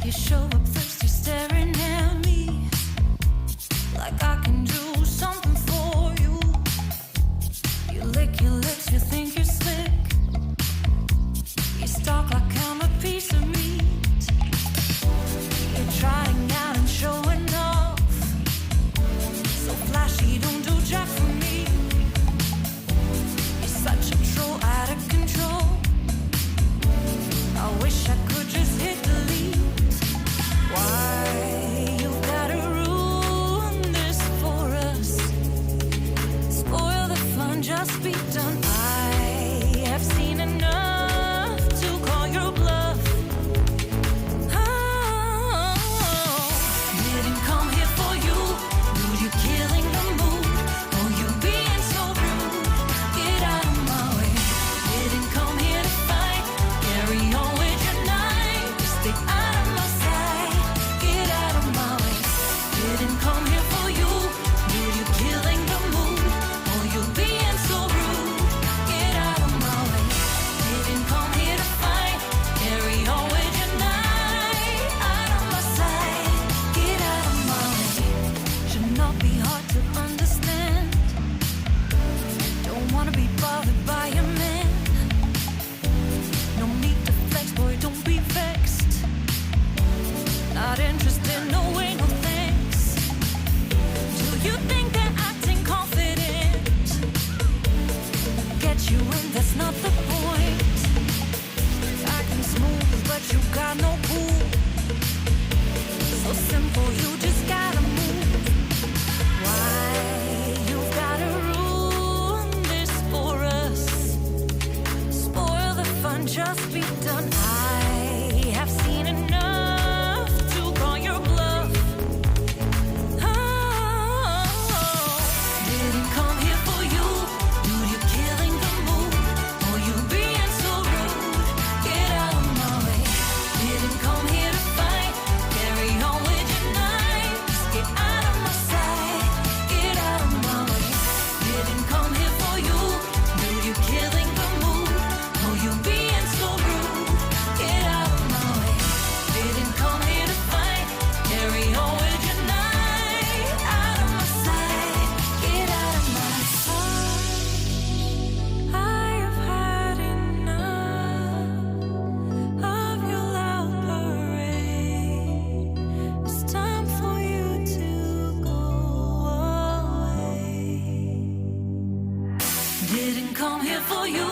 You show up thirsty, staring at me like I can do something for you. You lick your lips, you think you're slick. You stalk like I'm a piece of meat. You're trying out and showing off, so flashy, don't do jack for me. You're such a troll, out of control. I wish I could just hit delete. Why you gotta ruin this for us? Spoil the fun, just be done. I have seen enough to call your bluff. Oh, didn't come here for you. Dude, you're killing the mood. Oh, you being so rude. Get out of my way. Didn't come here to fight. Carry on with your night. Stay out of my sight. Get out of my way. Didn't come here for you. Dude, you're killing the mood. Oh, you being so rude. Get out of my way. Didn't come here to fight. Carry on with your night. Out of my sight. Get out of my way. Should not be hard to understand. Don't wanna be bothered by a man. No need to flex, boy, don't be vexed. Not interested, no way, no thanks. Do you think they're acting confident? Get you in, that's not the point. Acting smooth, but you got no cool. So simple, you just gotta move. Why you gotta ruin this for us? Spoil the fun, just be done. I have seen enough to call your bluff. Oh, didn't come here for you. Dude, you're killing the mood. Oh, you being so rude. Get out of my way. Didn't come here to fight. Carry on with your night. Just get out of my sight. Get out of my way. Didn't come here for you. Dude, you're killing the mood. Oh, you being so rude. Get out of my way. Didn't come here to fight. Carry on with your night. Out of my sight. Get out of my sight. I have had enough of your loud parade. It's time for you to go away. Didn't come here for you.